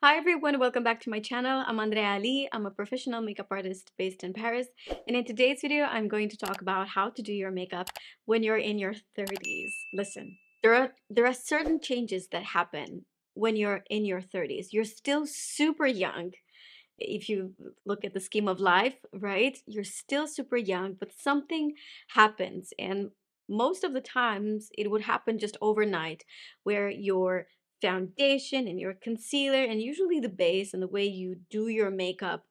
Hi everyone, welcome back to my channel. I'm Andreea. I'm a professional makeup artist based in Paris, and in today's video I'm going to talk about how to do your makeup when you're in your 30s. Listen, there are certain changes that happen when you're in your 30s. You're still super young. If you look at the scheme of life, right? You're still super young, but something happens, and most of the times it would happen just overnight, where your foundation and your concealer and usually the base and the way you do your makeup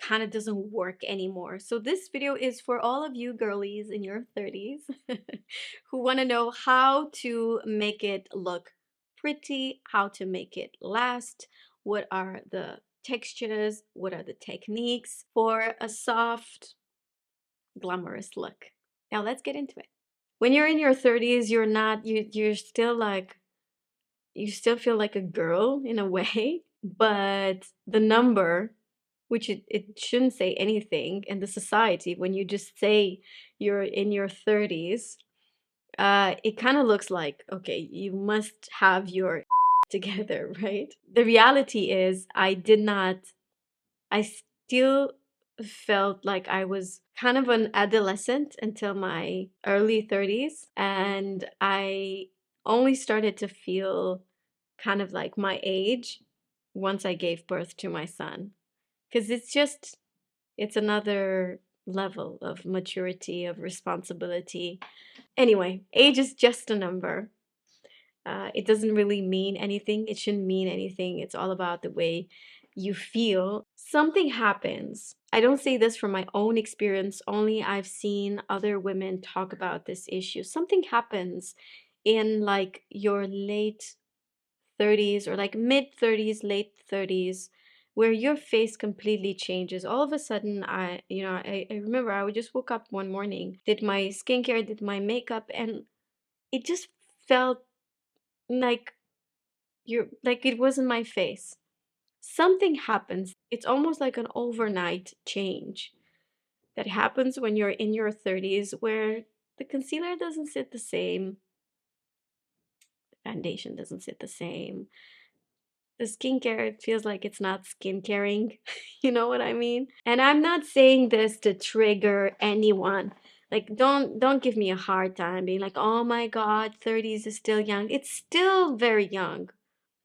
kind of doesn't work anymore. So this video is for all of you girlies in your 30s who want to know how to make it look pretty, how to make it last, what are the textures, what are the techniques for a soft, glamorous look. Now let's get into it. When you're in your 30s, you're still like, you still feel like a girl in a way, but the number, which it shouldn't say anything in the society, when you just say you're in your 30s, it kind of looks like, okay, you must have your together, right? The reality is I still felt like I was kind of an adolescent until my early 30s, and I only started to feel kind of like my age once I gave birth to my son. Because it's another level of maturity, of responsibility. Anyway, age is just a number. It doesn't really mean anything. It shouldn't mean anything. It's all about the way you feel. Something happens. I don't say this from my own experience, only I've seen other women talk about this issue. Something happens in like your late 30s or like mid 30s, late 30s, where your face completely changes. All of a sudden, I remember I just woke up one morning, did my skincare, did my makeup, and it just felt like it wasn't my face. Something happens. It's almost like an overnight change that happens when you're in your 30s, where the concealer doesn't sit the same, the foundation doesn't sit the same, the skincare, it feels like it's not skincaring. You know what I mean? And I'm not saying this to trigger anyone. Like, don't give me a hard time being like, oh my god, 30s is still young. It's still very young.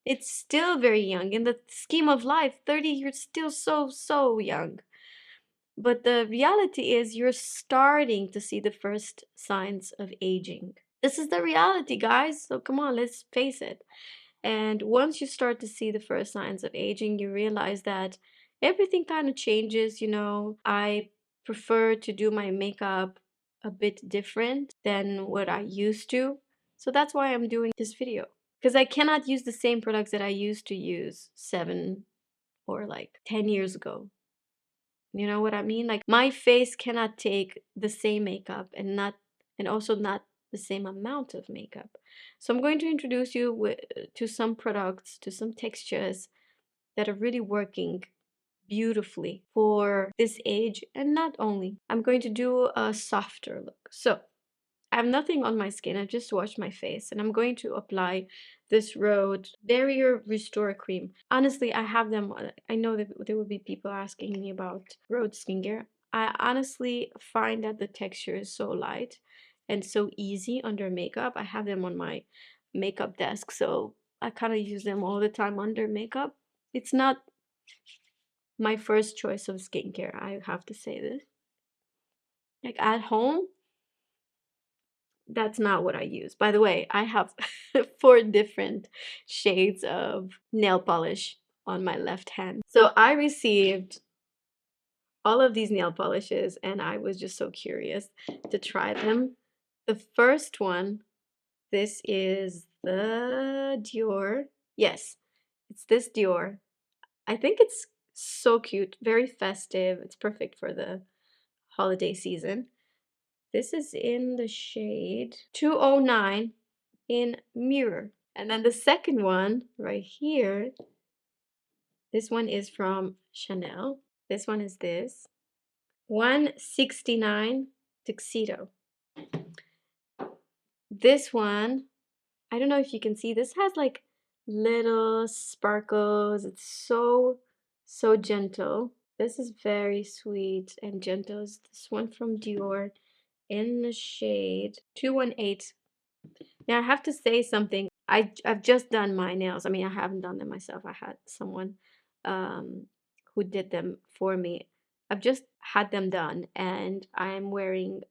It's still very young. In the scheme of life, 30, you're still so young. But the reality is you're starting to see the first signs of aging. This is the reality, guys. So come on, let's face it. And once you start to see the first signs of aging, you realize that everything kind of changes. I prefer to do my makeup a bit different than what I used to. So that's why I'm doing this video. Because I cannot use the same products that I used to use 7 or like 10 years ago. You know what I mean? Like, my face cannot take the same makeup and also not the same amount of makeup. So I'm going to introduce you to some products, to some textures that are really working beautifully for this age. And not only, I'm going to do a softer look. So I have nothing on my skin. I just washed my face, and I'm going to apply this Rhode Barrier Restore Cream. Honestly, I have them. I know that there will be people asking me about Rhode skincare. I honestly find that the texture is so light and so easy under makeup. I have them on my makeup desk, so I kind of use them all the time under makeup. It's not my first choice of skincare, I have to say this. Like, at home, that's not what I use. By the way, I have 4 different shades of nail polish on my left hand. So I received all of these nail polishes, and I was just so curious to try them. The first one, this is the DIOR. Yes, it's this DIOR. I think it's so cute, very festive. It's perfect for the holiday season. This is in the shade 209 in Mirror. And then the second one right here, this one is from Chanel. This one is this 169 Tuxedo. This one, I don't know if you can see, this has like little sparkles. It's so, so gentle. This is very sweet and gentle. It's this one from Dior in the shade 218. Now I have to say something. I've just done my nails. I mean, I haven't done them myself. I had someone who did them for me. I've just had them done, and I'm wearing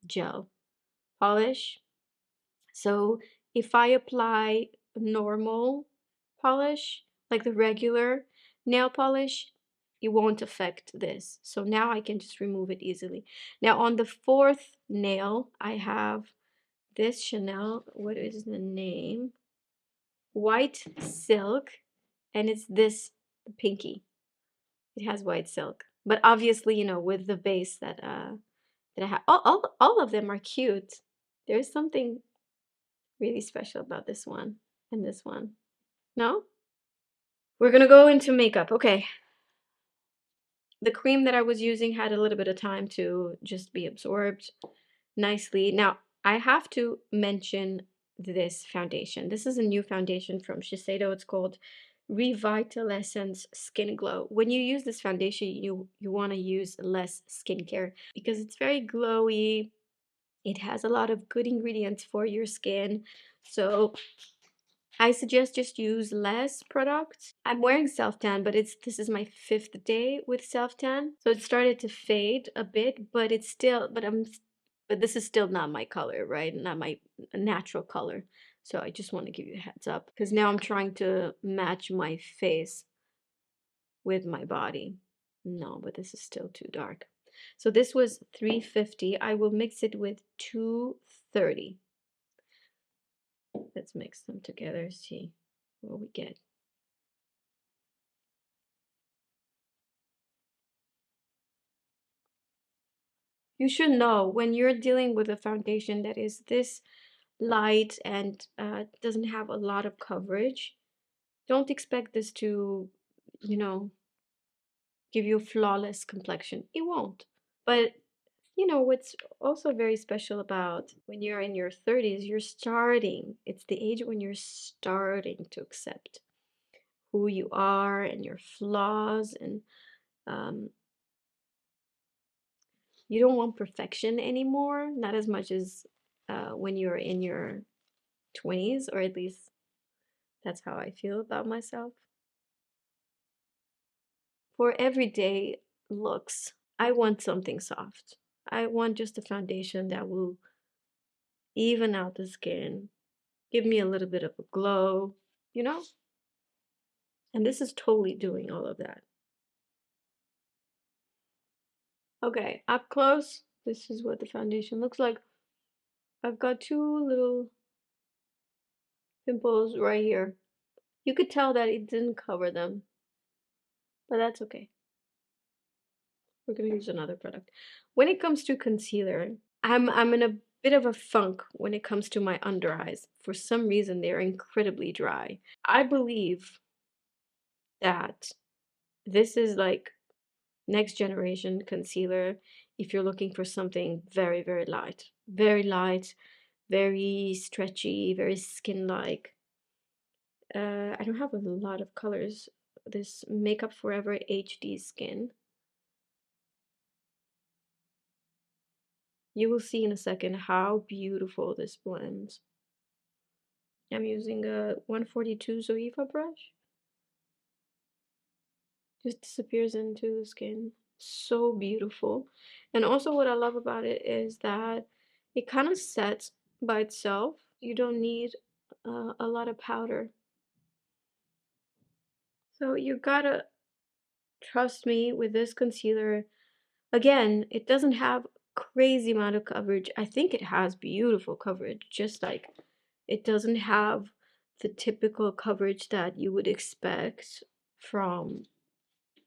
gel polish. So if I apply normal polish, like the regular nail polish, it won't affect this. So now I can just remove it easily. Now on the fourth nail, I have this Chanel, what is the name? White Silk, and it's this pinky. It has white silk. But obviously, you know, with the base that I have, all of them are cute. There's something really special about this one and this one. No? We're gonna go into makeup. Okay. The cream that I was using had a little bit of time to just be absorbed nicely. Now, I have to mention this foundation. This is a new foundation from Shiseido. It's called Revitalessence Skin Glow. When you use this foundation, you want to use less skincare because it's very glowy. It has a lot of good ingredients for your skin. So I suggest just use less product. I'm wearing self-tan, but this is my 5th day with self-tan. So it started to fade a bit, but it's still, but this is still not my color, right? Not my natural color. So I just want to give you a heads up because now I'm trying to match my face with my body. No, but this is still too dark. So this was 350. I will mix it with 230. Let's mix them together, see what we get. You should know when you're dealing with a foundation that is this light and doesn't have a lot of coverage, don't expect this to, you know, give you a flawless complexion. It won't. But, you know, what's also very special about when you're in your 30s, you're starting, it's the age when you're starting to accept who you are and your flaws, and um, you don't want perfection anymore, not as much as when you're in your 20s, or at least that's how I feel about myself. For everyday looks, I want something soft. I want just a foundation that will even out the skin, give me a little bit of a glow, you know? And this is totally doing all of that. Okay, up close, this is what the foundation looks like. I've got two little pimples right here. You could tell that it didn't cover them, but that's okay. We're gonna use another product. When it comes to concealer, I'm in a bit of a funk when it comes to my under eyes. For some reason, they're incredibly dry. I believe that this is like next generation concealer if you're looking for something very, very light, very stretchy, very skin-like. I don't have a lot of colors. This Makeup Forever HD Skin. You will see in a second how beautiful this blends. I'm using a 142 Zoeva brush. Just disappears into the skin. So beautiful. And also what I love about it is that it kind of sets by itself. You don't need a lot of powder. So you gotta trust me with this concealer. Again, it doesn't have crazy amount of coverage. I think it has beautiful coverage, just like it doesn't have the typical coverage that you would expect from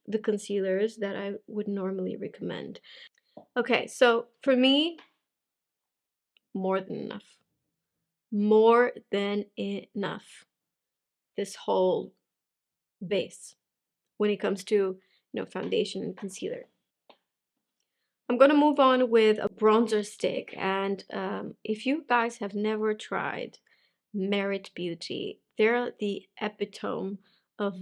the concealers that I would normally recommend. Okay, so for me, more than enough. More than enough. This whole base when it comes to, you know, foundation and concealer. I'm gonna move on with a bronzer stick, and if you guys have never tried Merit Beauty, They're the epitome of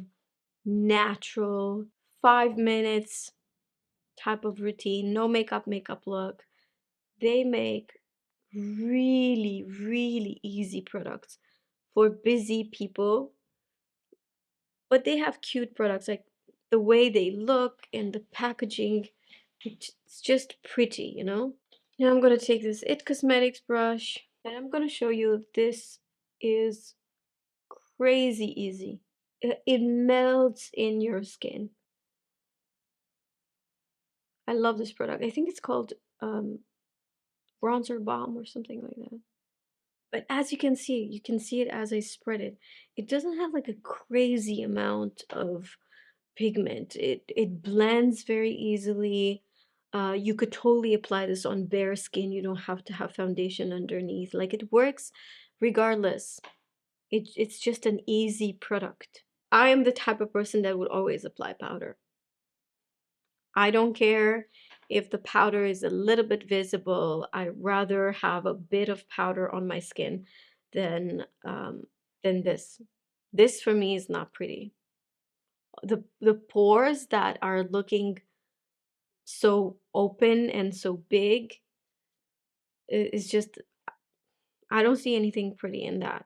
natural 5 minutes type of routine, no makeup look. They make really, really easy products for busy people, but they have cute products, like the way they look and the packaging. It's just pretty, you know? Now I'm gonna take this It Cosmetics brush and I'm gonna show you this is crazy easy. It melts in your skin. I love this product. I think it's called bronzer balm or something like that. But as you can see it as I spread it. It doesn't have like a crazy amount of pigment. It blends very easily. You could totally apply this on bare skin. You don't have to have foundation underneath. Like it works regardless. It's just an easy product. I am the type of person that would always apply powder. I don't care if the powder is a little bit visible. I'd rather have a bit of powder on my skin than this. This for me is not pretty. The pores that are looking so open and so big is just, I don't see anything pretty in that.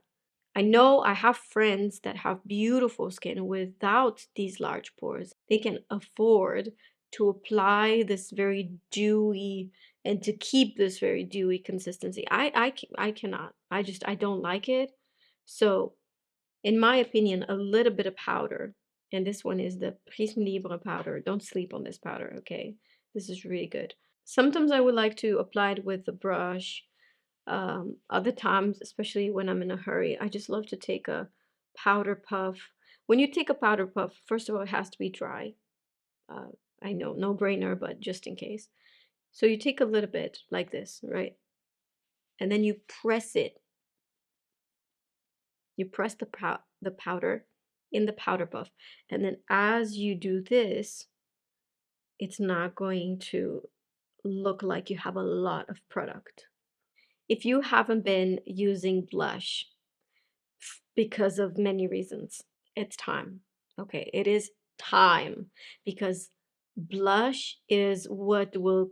I know I have friends that have beautiful skin without these large pores. They can afford to apply this very dewy and to keep this very dewy consistency. I cannot. I don't like it. So, in my opinion, a little bit of powder, and this one is the Prisme Libre powder. Don't sleep on this powder, okay? This is really good. Sometimes I would like to apply it with the brush. Other times, especially when I'm in a hurry, I just love to take a powder puff. When you take a powder puff, first of all, it has to be dry. Uh, I know, no brainer, but just in case. So you take a little bit like this, right? And then you press it. You press the powder in the powder puff. And then as you do this, it's not going to look like you have a lot of product. If you haven't been using blush because of many reasons, it's time. Okay, it is time because blush is what will,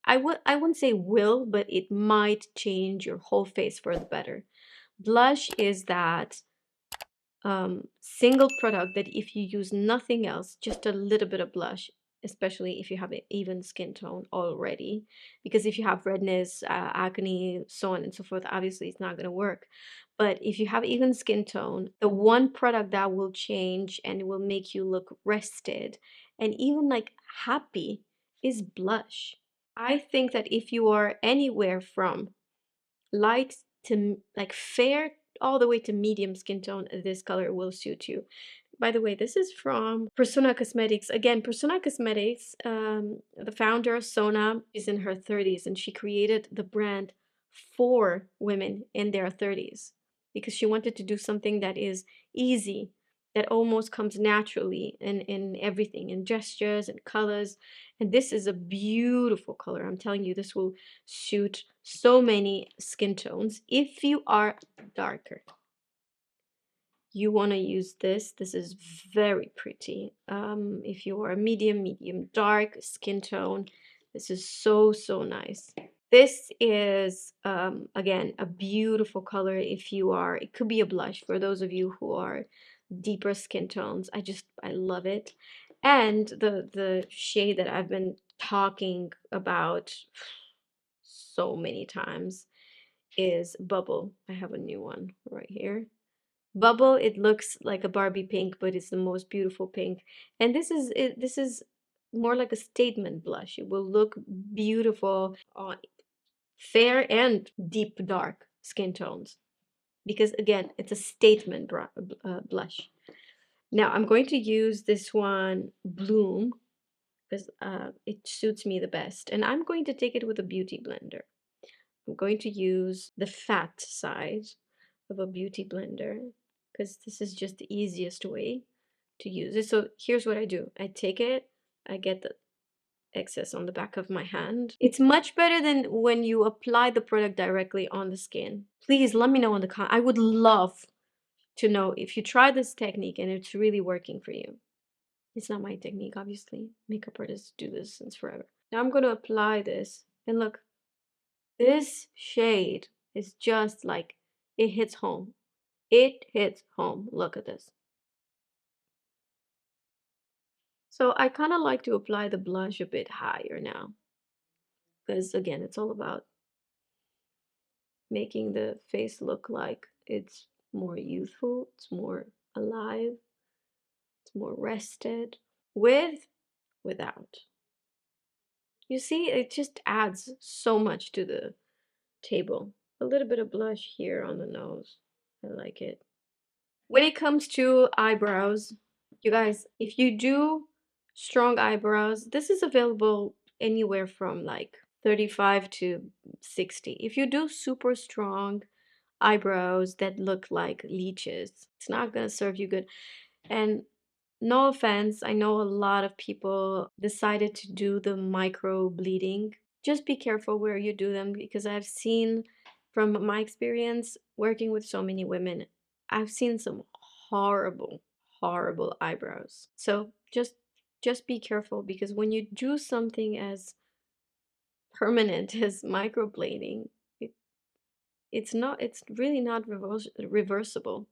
I wouldn't say will, but it might change your whole face for the better. Blush is that single product that if you use nothing else, just a little bit of blush, especially if you have an even skin tone already, because if you have redness, acne, so on and so forth, obviously it's not going to work. But if you have even skin tone, the one product that will change and it will make you look rested and even like happy is blush. I think that if you are anywhere from light to like fair all the way to medium skin tone, this color will suit you. By the way, this is from Persona Cosmetics. Again, Persona Cosmetics, the founder, Sona, is in her 30s and she created the brand for women in their 30s because she wanted to do something that is easy, that almost comes naturally in everything, in gestures and colors. And this is a beautiful color. I'm telling you, this will suit so many skin tones. If you are darker, you want to use this. This is very pretty. If you are a medium dark skin tone, this is so nice. This is again a beautiful color if you are, it could be a blush for those of you who are deeper skin tones. I love it. And the shade that I've been talking about so many times is Bubble. I have a new one right here. Bubble, it looks like a Barbie pink, but it's the most beautiful pink. And this is more like a statement blush. It will look beautiful on fair and deep dark skin tones. Because again, it's a statement blush. Now I'm going to use this one, Bloom, because it suits me the best. And I'm going to take it with a beauty blender. I'm going to use the fat side of a beauty blender because this is just the easiest way to use it. So here's what I do. I take it, I get the excess on the back of my hand. It's much better than when you apply the product directly on the skin. Please let me know in the comments. I would love to know if you try this technique and it's really working for you. It's not my technique, obviously. Makeup artists do this since forever. Now I'm going to apply this. And look, this shade is just like, it hits home. It hits home. Look at this. So I kind of like to apply the blush a bit higher now. Because again, it's all about making the face look like it's more youthful, it's more alive, it's more rested. Without. You see, it just adds so much to the table. A little bit of blush here on the nose. I like it. When it comes to eyebrows, you guys, if you do strong eyebrows, this is available anywhere from like 35 to 60. If you do super strong eyebrows that look like leeches, it's not gonna serve you good. And no offense, I know a lot of people decided to do the micro bleeding. Just be careful where you do them because I've seen from my experience working with so many women, I've seen some horrible, horrible eyebrows. So just be careful because when you do something as permanent as microblading, it, it's really not reversible.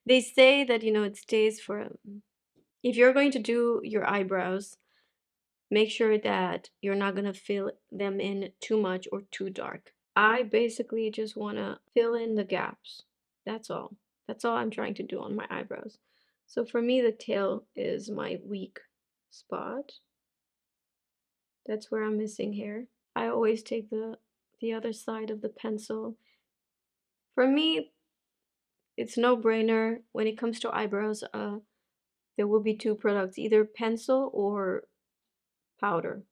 They say that, you know, it stays for if you're going to do your eyebrows, make sure that you're not going to fill them in too much or too dark. I basically just want to fill in the gaps. That's all. That's all I'm trying to do on my eyebrows. So for me, the tail is my weak spot. That's where I'm missing hair. I always take the other side of the pencil. For me, it's no brainer when it comes to eyebrows. There will be two products, either pencil or powder.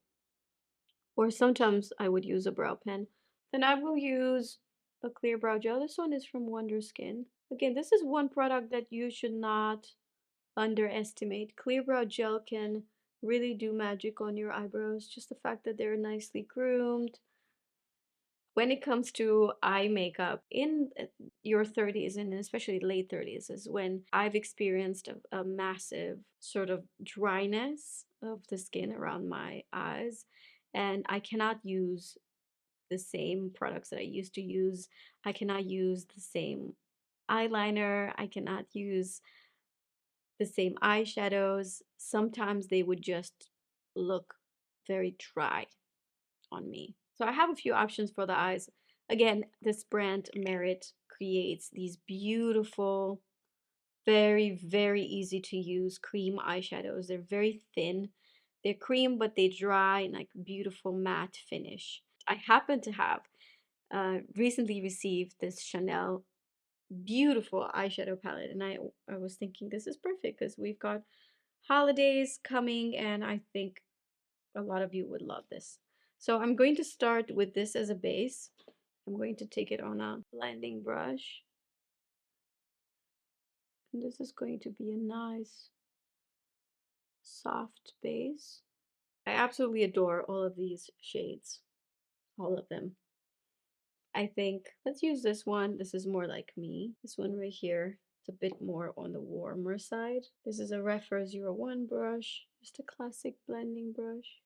Or sometimes I would use a brow pen. Then I will use a clear brow gel. This one is from Wonderskin. Again, this is one product that you should not underestimate. Clear brow gel can really do magic on your eyebrows. Just the fact that they're nicely groomed. When it comes to eye makeup in your 30s and especially late 30s is when I've experienced a massive sort of dryness of the skin around my eyes, and I cannot use the same products that I used to use. I cannot use the same eyeliner. I cannot use the same eyeshadows. Sometimes they would just look very dry on me. So I have a few options for the eyes. Again, this brand Merit creates these beautiful, very, very easy to use cream eyeshadows. They're very thin. They're cream, but they dry in like beautiful matte finish. I happen to have recently received this Chanel beautiful eyeshadow palette, and I was thinking this is perfect because we've got holidays coming, and I think a lot of you would love this. So I'm going to start with this as a base. I'm going to take it on a blending brush. And this is going to be a nice soft base. I absolutely adore all of these shades, all of them. I think let's use this one. This is more like me. This one right here. It's a bit more on the warmer side. This is a Refer 01 brush, just a classic blending brush.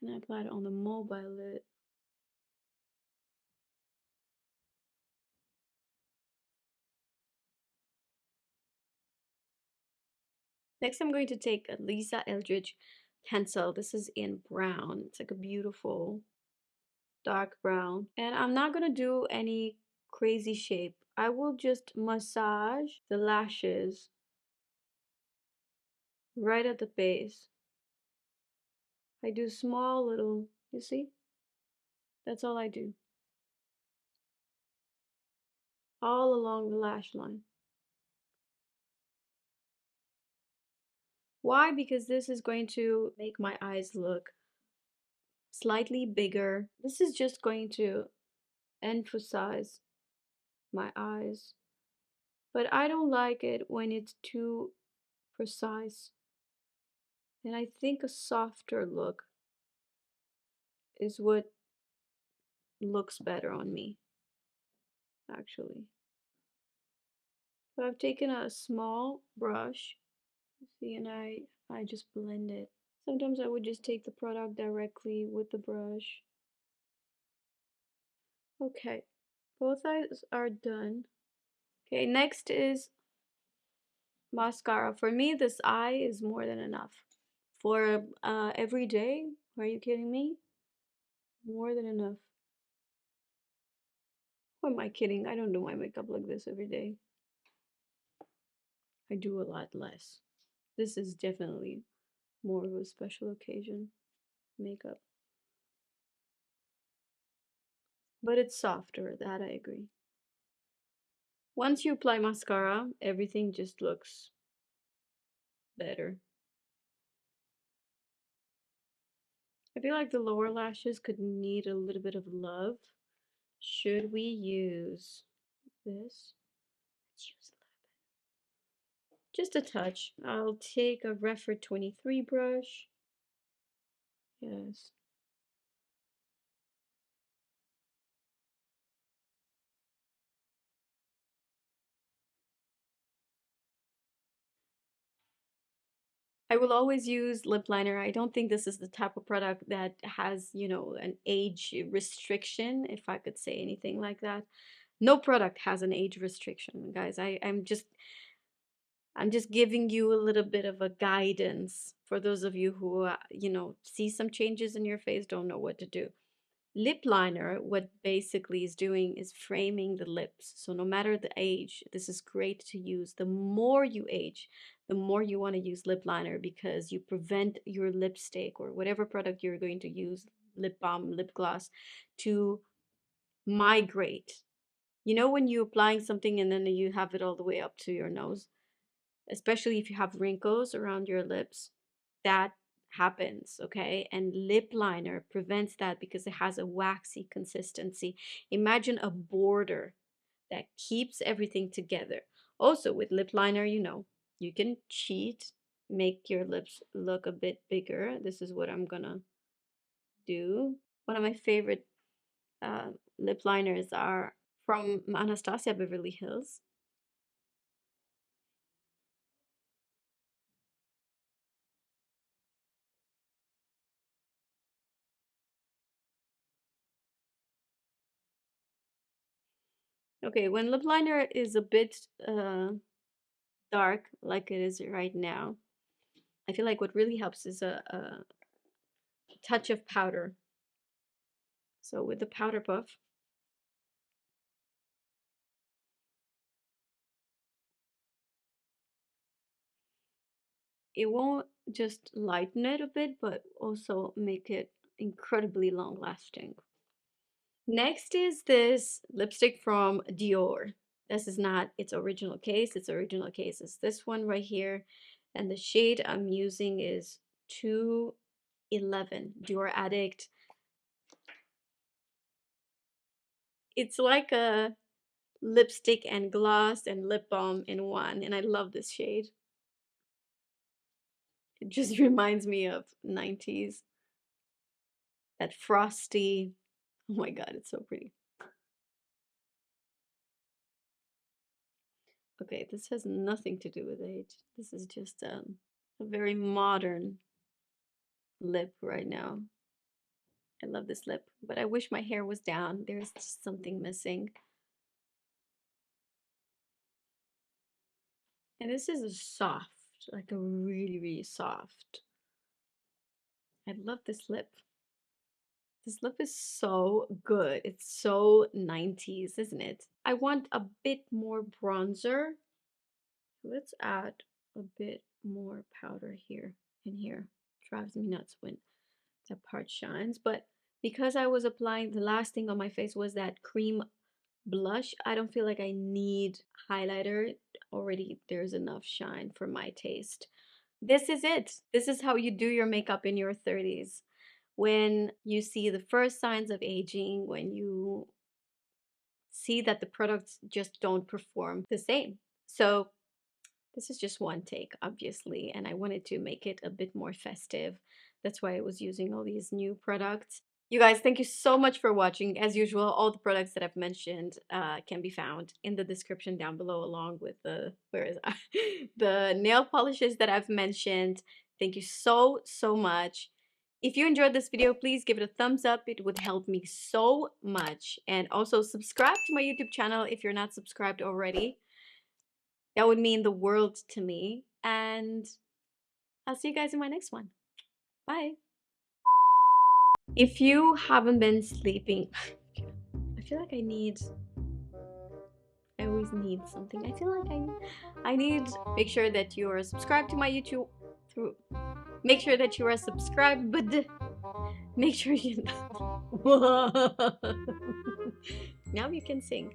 And I apply it on the mobile lid. Next, I'm going to take a Lisa Eldridge pencil. This is in brown. It's like a beautiful dark brown. And I'm not going to do any crazy shape. I will just massage the lashes right at the base. I do small little, you see? That's all I do. All along the lash line. Why? Because this is going to make my eyes look slightly bigger. This is just going to emphasize my eyes. But I don't like it when it's too precise. And I think a softer look is what looks better on me. actually. So I've taken a small brush, see, and I just blend it. Sometimes I would just take the product directly with the brush. Okay, both eyes are done. Okay, next is mascara. For me, this eye is more than enough. For every day, are you kidding me? More than enough. Who am I kidding? I don't do my makeup like this every day. I do a lot less. This is definitely more of a special occasion makeup. But it's softer, that I agree. Once you apply mascara, everything just looks better. I feel like the lower lashes could need a little bit of love. Should we use this? Let's use just a touch. I'll take a Refer 23 brush. Yes. I will always use lip liner. I don't think this is the type of product that has, you know, an age restriction, if I could say anything like that. No product has an age restriction, guys. I'm just giving you a little bit of a guidance for those of you who, you know, see some changes in your face, don't know what to do. Lip liner, what basically is doing is framing the lips. So no matter the age, this is great to use. The more you age, the more you want to use lip liner because you prevent your lipstick or whatever product you're going to use, lip balm, lip gloss, to migrate. You know when you're applying something and then you have it all the way up to your nose, especially if you have wrinkles around your lips, that happens, okay? And lip liner prevents that because it has a waxy consistency. Imagine a border that keeps everything together. Also, with lip liner, you know, you can cheat, make your lips look a bit bigger. This is what I'm gonna do. One of my favorite lip liners are from Anastasia Beverly Hills. Okay, when lip liner is a bit dark like it is right now, I feel like what really helps is a touch of powder. So with the powder puff, it won't just lighten it a bit, but also make it incredibly long lasting. Next is this lipstick from Dior. This is not its original case. Its original case is this one right here. And the shade I'm using is 211 Dior Addict. It's like a lipstick and gloss and lip balm in one, and I love this shade. It just reminds me of 90's. That frosty. Oh my god, it's so pretty. Okay, this has nothing to do with age. This is just a very modern lip right now. I love this lip, but I wish my hair was down. There's just something missing. And this is a soft, like a really, really soft. I love this lip. This lip is so good. It's so 90's, isn't it? I want a bit more bronzer. Let's add a bit more powder here and here. Drives me nuts when that part shines. But because I was applying, the last thing on my face was that cream blush, I don't feel like I need highlighter. Already there's enough shine for my taste. This is it. This is how you do your makeup in your 30's. When you see the first signs of aging, when you see that the products just don't perform the same. So this is just one take, obviously, and I wanted to make it a bit more festive. That's why I was using all these new products. You guys, thank you so much for watching. As usual, all the products that I've mentioned can be found in the description down below, along with the the nail polishes that I've mentioned. Thank you so, so much. If you enjoyed this video, please give it a thumbs up. It would help me so much. And also subscribe to my YouTube channel if you're not subscribed already. That would mean the world to me. And I'll see you guys in my next one. Bye. If you haven't been sleeping, I feel like I always need something. I feel like I need, make sure that you are subscribed to my YouTube, make sure that you are subscribed, but make sure you, now you can sing.